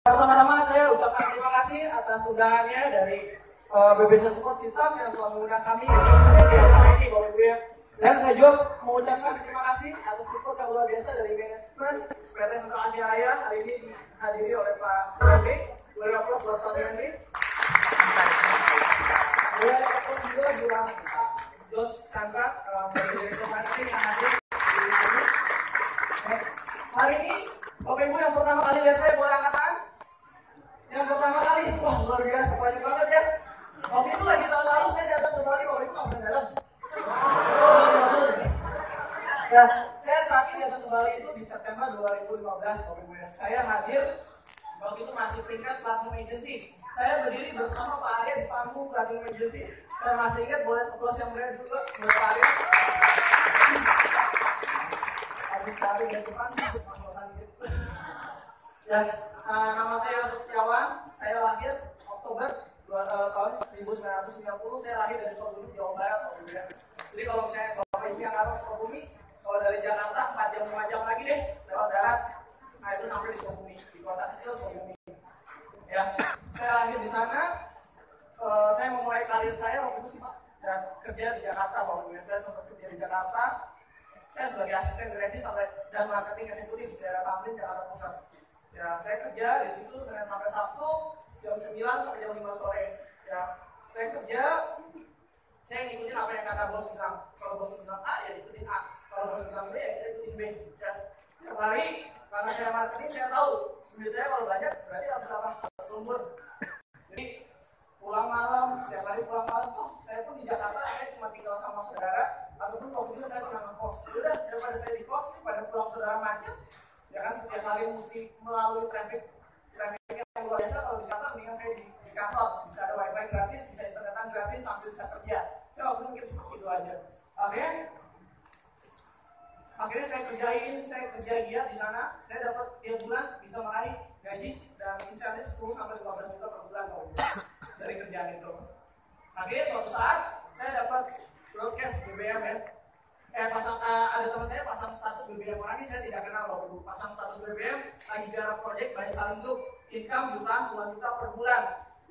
Pertama-tama saya ucapkan terima kasih atas undangannya dari BBC Support System yang telah mengundang kami di acara ini, Bapak Ibu ya. Dan saya juga mengucapkan terima kasih atas support yang luar biasa dari manajemen PT Sentral Asia Raya hari ini dihadiri oleh Pak Suhendi. Boleh aplaus buat Pak Suhendi. Boleh aplaus juga buat Pak Jos Chandra sebagai direktur marketing yang hadir di sini. Hari ini Bapak Ibu yang pertama kali lihat saya boleh angkat tangan? Yang pertama kali, wah luar biasa, banyak banget ya. Waktu itu lagi tahun lalu saya datang ke Bali, Bapak Ibu nggak pernah datang. Nah, saya terakhir datang ke Bali itu di September 2015, Bapak Ibu ya. Saya hadir, waktu itu masih peringkat Platinum Agency. Saya berdiri bersama Pak Arya di panggung Platinum Agency. Saya masih ingat, boleh aplaus yang meriah juga buat Pak Arya. Habis Pak Arya di depan, masalah gitu. Ya, nama saya Yusuf Setiawan, saya lahir Oktober tahun 1990, saya lahir dari Sukabumi, Jawa Barat. Jadi kalau misalnya Bapak Ibu yang harus Sukabumi, kalau dari Jakarta 4 jam 5 jam lagi deh lewat darat, nah itu sampai di Sukabumi, di kota kecil Sukabumi. Ya, saya lahir di sana, saya memulai karir saya waktu itu sih Pak, dan kerja di Jakarta Bapak Ibu. Saya sempat kerja di Jakarta, saya sebagai asisten direksi dan marketing eksekutif di daerah Tamrin, Jakarta Pusat. Ya, saya kerja di situ Senin sampai Sabtu jam 9 sampai jam 5 sore. Ya, saya kerja, saya ngikutin apa yang kata bos bilang. Kalau bos bilang A, ya ikutin A. Kalau bos bilang B, ya ikutin B. Ya, tiap hari karena saya marketing, saya tahu duit saya kalau banyak berarti harus apa? Harus lembur. Jadi pulang malam, setiap hari pulang malam tuh saya pun di Jakarta, saya cuma tinggal sama saudara. Ataupun waktu itu saya pernah ngekos. Udah, daripada saya di kos, pada pulang saudara macet. Ya kan setiap hari mesti melalui traffic yang luar biasa. Kalau di Jakarta mendingan saya di kantor, bisa ada wifi gratis, bisa internetan gratis sambil bisa kerja. Saya waktu itu mikir seperti itu aja. Akhirnya saya kerja giat di sana. Saya dapat tiap bulan bisa meraih gaji dan insentif 10 sampai 15 juta per bulan dari kerjaan itu. Akhirnya suatu saat saya dapat broadcast BBM ya. Ada teman saya pasang status BBM, orang ini saya tidak kenal loh, pasang status BBM lagi garap project baik sekali untuk income jutaan puluhan juta per bulan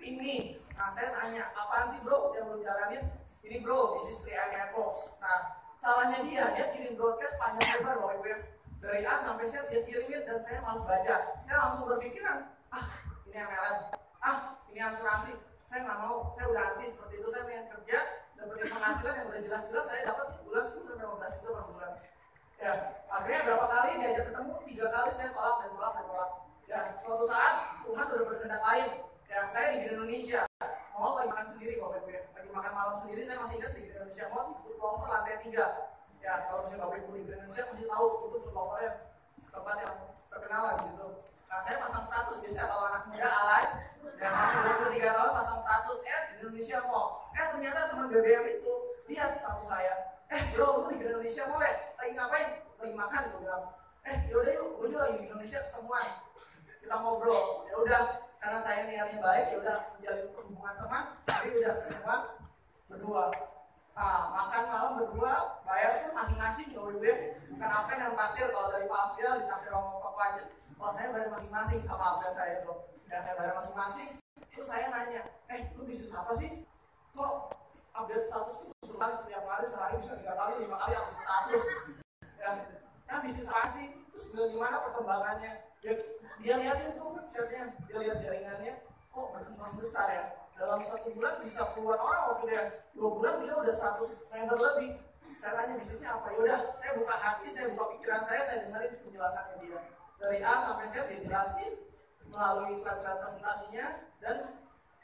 ini. Nah saya tanya, apaan sih bro yang lu jalanin? Ini bro, this is 3M Networks. Nah salahnya dia kirim broadcast panjang lebar loh ibu ya, dari A sampai Z dia kirimin dan saya malas baca. Saya langsung berpikiran, ini MLM, ini asuransi, saya nggak mau, saya udah anti seperti itu. Saya pengen kerja dapetin penghasilan yang udah jelas-jelas saya dapat bulan 10 sampai 15 juta per bulan. Ya, akhirnya berapa kali diajak ketemu, 3 kali saya tolak. Ya, suatu saat Tuhan udah berkehendak lain. Ya, saya di Indonesia, mall lagi makan sendiri Bapak Ibu ya. Lagi makan malam sendiri, saya masih ingat di Indonesia Mall, food lover lantai 3. Ya, kalau misalnya Bapak Ibu di Indonesia masih tahu itu food lover ya, tempat yang terkenal lah di situ. Nah, saya pasang status biasanya kalau anak muda alay, dan masih 23 tahun pasang status di Indonesia Mall. Ternyata teman BBM itu lihat status saya. Bro, lu di Indonesia boleh? Lagi ngapain? Lagi makan, gue bilang. Yaudah yuk, gue juga lagi di Indonesia ketemuan. Kita ngobrol. Ya udah, karena saya niatnya baik, ya udah menjalin hubungan teman. Tapi udah ketemuan berdua. Makan malam berdua, bayar pun masing-masing, ya. Bukan apa yang parkir kalau dari Pak Abdel di takdir sama Pak Wajib. Kalau saya bayar masing-masing sama Abdel saya tuh. Dan saya bayar masing-masing. Terus saya nanya, lu bisnis apa sih? Kok update status itu sekali setiap hari, sehari bisa 3 kali, 5 kali update status. Ya bisnis apa sih? Terus gimana perkembangannya? Dia lihatin tuh website-nya, dia lihat jaringannya, kok berkembang besar ya. Dalam 1 bulan bisa puluhan orang, waktu dia 2 bulan dia udah 100 member lebih. Saya tanya bisnisnya apa? Yaudah, saya buka hati, saya buka pikiran saya dengerin penjelasannya dia. Dari A sampai Z dia jelasin melalui slide-slide presentasinya, dan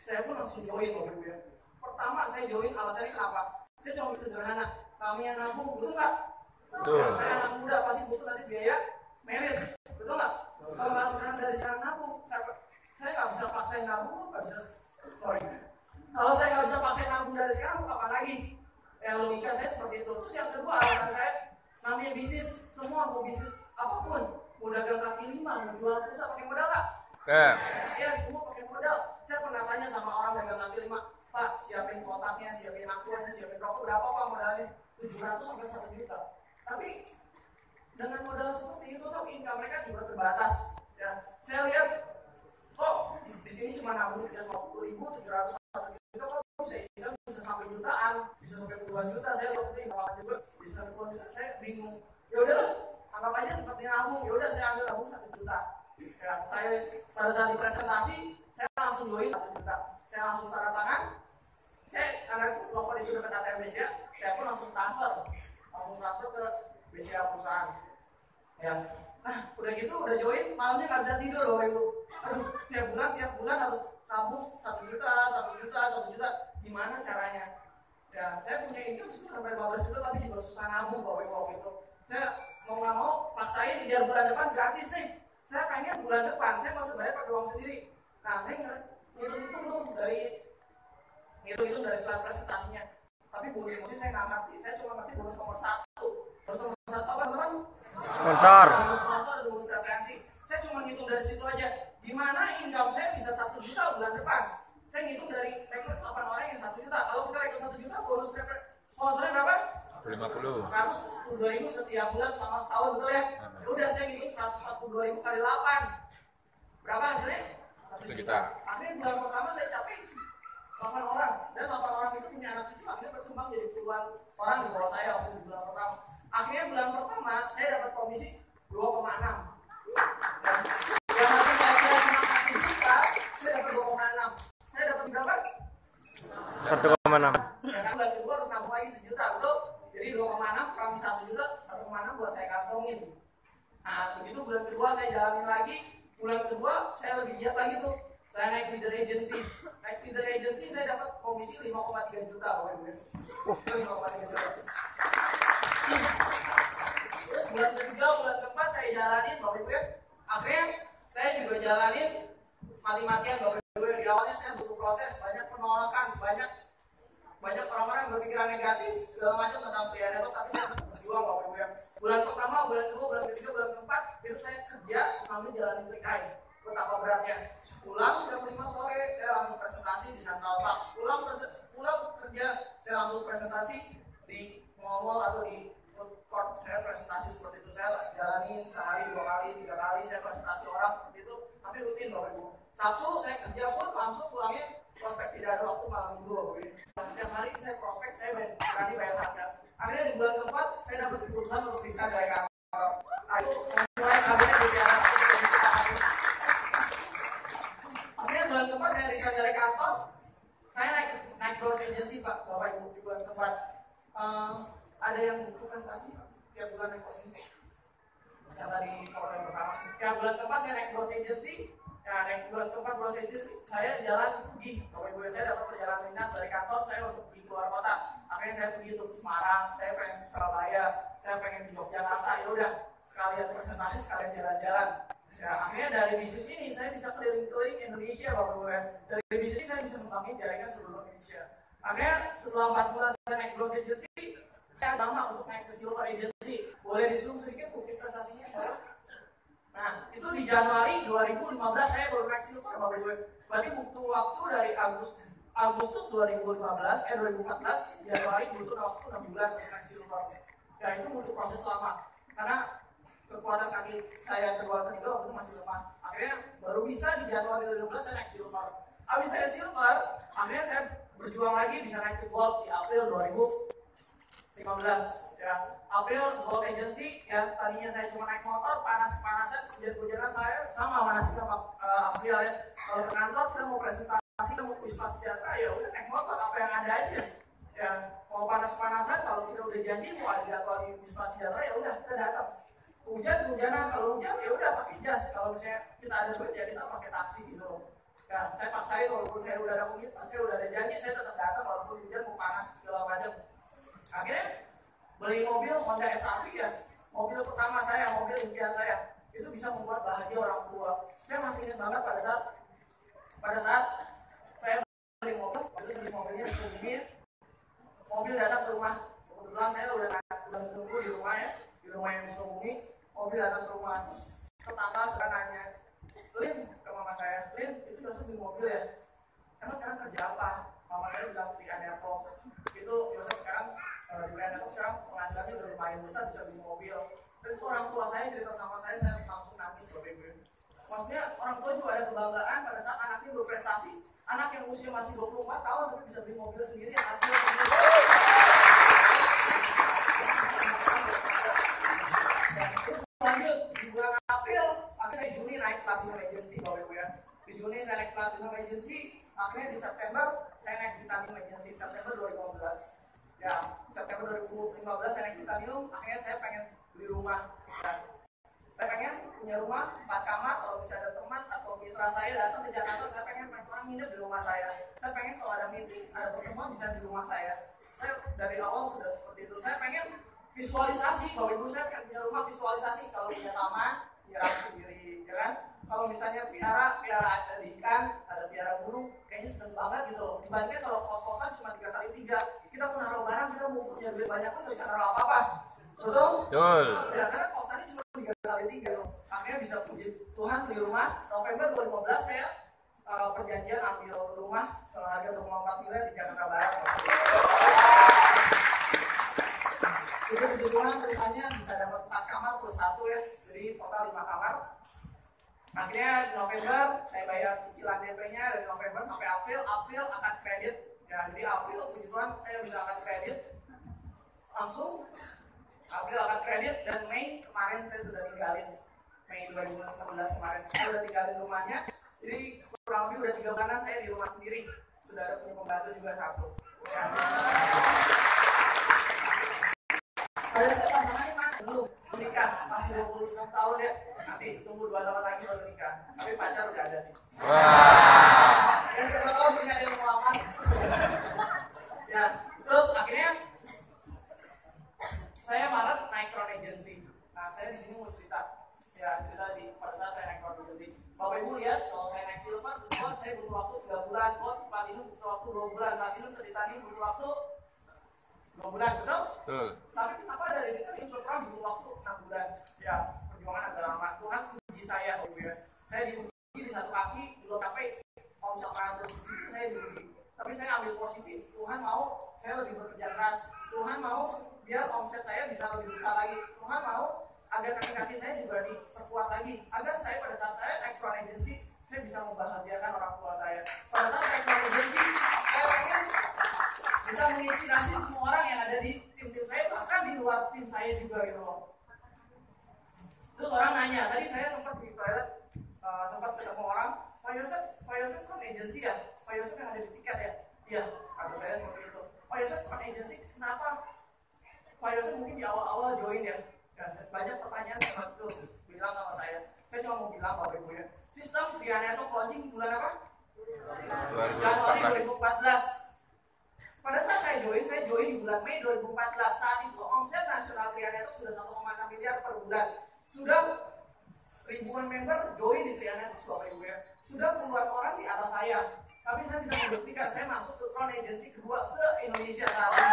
saya pun langsung join loh ya. Pertama saya join alasannya kenapa? Saya cuma sederhana, kami yang nabung, betul nggak? Betul. Saya anak muda pasti butuh nanti biaya merit, betul nggak? Kalau nggak sekarang dari sekarang nabung, saya nggak bisa paksain nabung, nggak bisa. Kalau saya nggak bisa paksain nabung dari sekarang, kapan lagi? Logika saya seperti itu. Terus yang kedua alasan saya, namanya bisnis, semua mau bisnis apapun, mau dagang kaki lima, mau jual pulsa pakai modal nggak? Ya, semua pakai modal. Saya pernah tanya sama orang dagang kaki lima, Pak, siapin kotaknya, siapin akunnya, siapin rokok, berapa Pak modalnya? 700 sampai 1 juta. Tapi dengan modal seperti itu tuh income mereka juga terbatas. Ya, saya lihat kok di sini cuma nabung 350.000, 701 juta, kok bisa sampai jutaan, bisa sampai puluhan juta. Saya waktu itu juga bisa sampai puluhan juta, saya bingung. Ya udah, anggap aja seperti nabung. Ya udah, saya ambil nabung 1 juta. Ya, saya pada saat di presentasi saya langsung join 1 juta. Saya langsung tanda tangan. Saya karena logo itu dekat ATM BCA, saya pun langsung transfer ke BCA perusahaan. Ya, nah udah gitu udah join, malamnya nggak bisa tidur loh itu. Aduh, tiap bulan harus nabung 1 juta, 1 juta, 1 juta. Gimana caranya? Ya, saya punya income sampai 15 juta tapi juga susah nabung bawa itu. Saya mau nggak mau paksain biar bulan depan gratis nih. Saya pengen bulan depan saya masih bayar pakai uang sendiri. Nah, saya ngitung itu dari slide presentasinya. Tapi bonus saya nggak ngerti. Saya cuma ngerti bonus nomor 1. Bonus nomor 1 apa teman? Sponsor. Bonus sponsor dan bonus referensi. Saya cuma ngitung dari situ aja. Gimana income saya bisa 1 juta bulan depan? Saya ngitung dari rekrut 8 orang yang 1 juta. Kalau kita rekrut 1 juta, bonus sponsornya berapa? 50. 142.000 setiap bulan selama setahun, betul ya? Ya udah, saya ngitung 142.000 kali 8. Berapa hasilnya? 1 juta. Akhirnya bulan pertama saya capai 8 orang. Dan 8 orang itu punya anak cucu, akhirnya berkembang jadi puluhan orang di bawah saya langsung di bulan pertama. Akhirnya bulan pertama saya dapat komisi 2,6. Yang nanti saya kira cuma 1 juta, saya dapat 2,6. Saya dapat berapa? 1,6. Ya kan bulan kedua harus nabung lagi 1 juta, betul? Jadi 2,6 kurang 1 juta, 1,6 buat saya kantongin. Nah, begitu bulan kedua saya jalanin lagi. Bulan kedua saya lebih giat lagi tuh. Saya naik leader agency. Naik leader agency saya dapat komisi 5,3 juta. 5,3 juta. Terus bulan ketiga, bulan keempat saya jalanin, Bapak Ibu ya. Akhirnya saya juga jalanin mati-matian, Bapak Ibu ya. Di awalnya saya butuh proses, banyak penolakan, banyak orang-orang yang berpikiran negatif segala macam tentang pilihan itu, tapi saya berjuang, Bapak Ibu ya. Bulan pertama, bulan kedua, bulan ketiga, bulan keempat itu saya kerja sambil jalanin trikai. Betapa beratnya. Pulang jam 5 sore saya langsung presentasi di Central Park. Pulang kerja saya langsung presentasi di mall atau di food court. Saya presentasi seperti itu. Saya jalanin sehari 2 kali 3 kali saya presentasi orang seperti itu. Tapi rutin, Bapak Ibu. Sabtu saya kerja pun langsung pulangnya prospek, tidak ada waktu malam minggu, Bapak Ibu. Setiap hari saya prospek, saya berani bayar harga. Akhirnya di bulan keempat saya dapat keputusan untuk bisa dari kantor. Aku mulai kabinet di daerah. Akhirnya bulan keempat saya resign dari kantor. Saya naik growth agency, Pak, Bapak Ibu, di bulan keempat. Ada yang butuh prestasi tiap bulan naik growth agency. Yang tadi kalau yang pertama. Ya bulan keempat saya naik growth agency. Ya naik bulan keempat growth agency saya jalan pergi. Bapak Ibu, saya dapat perjalanan dinas dari kantor saya untuk pergi keluar kota. Akhirnya saya pergi untuk Semarang, saya pengen ke Surabaya, saya pengen di Yogyakarta. Ya udah, sekalian presentasi, sekalian jalan-jalan. Ya, akhirnya dari bisnis ini saya bisa keliling-keliling Indonesia, Bapak Ibu ya. Dari bisnis ini saya bisa membangun jaringan seluruh Indonesia. Akhirnya setelah 4 bulan saya naik growth agency, saya lama untuk naik ke silver agency. Boleh disuruh sedikit bukti prestasinya, Pak? Nah, itu di Januari 2015 saya baru naik silver, Bapak Ibu. Berarti butuh waktu dari Agustus 2014, 2014, Januari butuh waktu 6 bulan untuk naik silver. Ya, itu butuh proses lama. Karena kekuatan kaki saya kedua ketiga waktu itu masih lemah. Akhirnya baru bisa di Januari 2015 saya naik silver. Habis dari silver, akhirnya saya berjuang lagi bisa naik ke gold di April 2015. Ya, April gold agency. Ya, tadinya saya cuma naik motor, panas-panasan, hujan-hujanan saya sama manasnya Pak April ya. Kalau ke kantor kita mau presentasi, kita mau wisma sejahtera, ya udah naik motor apa yang ada aja. Ya, mau panas-panasan kalau kita udah janji mau ada jadwal di wisma sejahtera, ya udah kita datang. Hujan-hujanan, kalau hujan ya udah pakai jas. Kalau misalnya kita ada duit ya kita pakai taksi gitu. Ya, saya paksain walaupun saya udah ada komitmen, saya udah ada janji, saya tetap datang walaupun hujan mau panas segala macam. Akhirnya beli mobil Honda SRV ya, mobil pertama saya, mobil impian saya, itu bisa membuat bahagia orang tua. Saya masih ingat banget pada saat saya beli mobil, itu beli mobilnya di mobil datang ke rumah. Kebetulan saya udah nunggu di rumah ya, di rumah yang di Sukabumi. Mobil datang ke rumah, terus tetangga sudah nanya, Lin, ke mama saya, Lin, itu Yosef beli mobil ya? Emang sekarang kerja apa? Mama saya bilang di Depok. Itu Yosef sekarang di Depok sekarang penghasilannya udah lumayan besar, bisa beli mobil. Dan itu orang tua saya cerita sama saya langsung nangis, Bapak Ibu. Maksudnya orang tua juga ada ada kebanggaan pada saat anaknya berprestasi. Anak yang usia masih 24 tahun tapi bisa beli mobil sendiri yang hasil lanjut di bulan April, akhirnya saya Juni naik Platinum Agency, Bapak Ibu ya. Di Juni saya naik Platinum Agency, akhirnya di September saya naik Titanium Agency, September 2015. Ya, September 2015 saya naik Titanium, akhirnya saya pengen beli rumah. Ya. Saya pengen punya rumah 4 kamar, kalau bisa ada teman atau mitra saya datang ke Jakarta, saya pengen orang nginep di rumah saya. Saya pengen kalau ada meeting, ada pertemuan bisa di rumah saya. Saya dari awal sudah seperti itu. Saya pengen visualisasi, Bapak Ibu, saya kan punya rumah visualisasi kalau punya taman, biar aku sendiri, ya kan? Kalau misalnya piara ada ikan, ada piara burung, kayaknya seneng banget gitu loh. Dibandingkan kalau kos-kosan cuma 3x3, kita mau naruh barang, kita mau punya duit banyak pun nggak bisa naruh apa-apa. Betul? Betul. Ya, karena kosannya cuma 3x3 loh. Akhirnya bisa puji Tuhan di rumah. November 2015 saya perjanjian ambil rumah seharga 24 miliar di Jakarta Barat. Itu puji Tuhan ceritanya bisa dapat 4 kamar plus 1 ya, jadi total 5 kamar. Akhirnya di November saya bayar cicilan DP-nya dari November sampai April akad kredit. Ya, jadi April puji Tuhan saya bisa akad kredit langsung. April akad kredit dan Mei kemarin saya sudah tinggalin. Mei 2016 kemarin saya sudah tinggalin rumahnya. Jadi kurang lebih udah 3 bulanan saya di rumah sendiri. Sudah ada punya pembantu juga 1. Ya. Ada tambahannya mas belum menikah, masih 26 tahun ya. Nanti tunggu 2 tahun lagi baru nikah. Tapi pacar udah ada sih. Wah. Ya siapa tahu punya yang melamar. Ya, terus akhirnya saya Maret naik Crown Agency. Nah, saya di sini mau cerita. Ya, cerita pada saat saya naik Crown Agency. Bapak Ibu lihat, kalau saya naik Silver, saya butuh waktu 3 bulan. Platinum butuh waktu 2 bulan. Platinum ke Titanium butuh waktu 2 bulan, betul? Tapi kenapa dari Titanium ke Crown butuh waktu 6 bulan? Ya, perjuangan agak lama. Tuhan uji saya, Bapak Ibu ya. Saya diuji di satu kaki, belum sampai omset 400 di situ saya diuji. Tapi saya ambil positif. Tuhan mau saya lebih bekerja keras. Tuhan mau biar omset saya bisa lebih besar lagi. Tuhan mau agar kaki-kaki saya juga diperkuat lagi. Agar saya pada saat saya naik Crown Agency, saya bisa membahagiakan orang tua saya. Pada saat naik Crown Agency, saya pengen bisa menginspirasi semua orang yang ada di tim-tim saya, bahkan di luar tim saya juga gitu loh. Terus orang nanya, tadi saya sempat di toilet, sempat ketemu orang, Pak Yosef Crown Agency ya? Pak Yosef yang ada di tiket ya? Iya, kata saya seperti itu. Pak Yosef Crown Agency, kenapa? Pak Yosef mungkin di awal-awal join ya. Ya, banyak pertanyaan yang itu bilang sama saya. Saya cuma mau bilang Bapak Ibu ya. Sistem Trianetok launching bulan apa? Januari 2014. Pada saat saya join di bulan Mei 2014. Saat itu omset nasional Trianetok sudah 1,6 miliar per bulan. Sudah ribuan member join di Trianetok Bapak Ibu ya. Sudah puluhan orang di atas saya. Tapi saya bisa membuktikan saya masuk ke Crown Agency kedua se-Indonesia saat ini.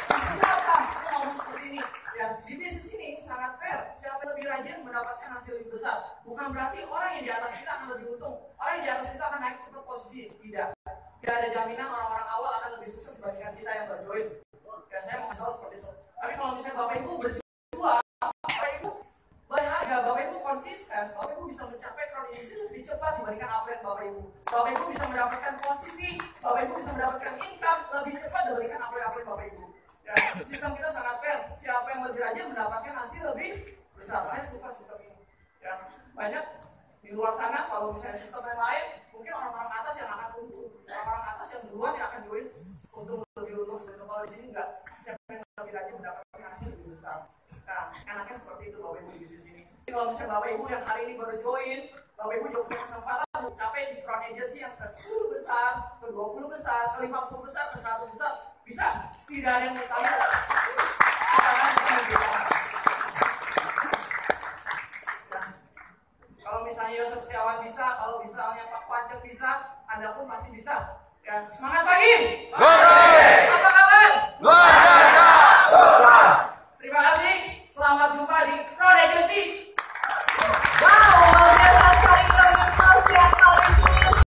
Kenapa saya ngomong seperti ini? Ya, di bisnis ini sangat fair. Siapa yang lebih rajin mendapatkan hasil lebih besar. Bukan berarti orang yang di atas kita akan lebih untung. Orang yang di atas kita akan naik ke posisi. Tidak. Tidak ada jaminan orang-orang awal akan lebih sukses dibandingkan kita yang berjoin. Ya, saya mengenal seperti itu. Tapi kalau misalnya Bapak Ibu berjuang, Bapak Ibu berharga, Bapak Ibu konsisten, Bapak Ibu bisa mencapai Crown Agency lebih cepat dibandingkan atlet Bapak Ibu. Bapak Ibu bisa mendapatkan posisi, Bapak Ibu bisa mendapatkan income lebih cepat dibandingkan atlet-atlet Bapak Ibu. Ya, sistem kita sangat fair. Siapa yang lebih rajin mendapatkan hasil lebih besar. Saya suka sistem ini. Ya, banyak di luar sana kalau misalnya sistem yang lain, mungkin orang-orang atas yang akan untung, orang-orang atas yang duluan yang akan join untung lebih untung. Kalau di sini enggak, siapa yang lebih rajin mendapatkan hasil lebih besar. Nah, enaknya seperti itu Bapak Ibu di bisnis ini. Jadi kalau misalnya Bapak Ibu yang hari ini baru join, Bapak Ibu juga punya kesempatan untuk capai di Crown Agency yang ke 10 besar, ke 20 besar, ke 50 besar, ke 100 besar. Bisa, tidak ada yang mustahil. Kalau misalnya Yosef Setiawan bisa, kalau misalnya Pak Pacek bisa, Anda pun masih bisa. Ya, semangat pagi. Apa kabar? Luar biasa.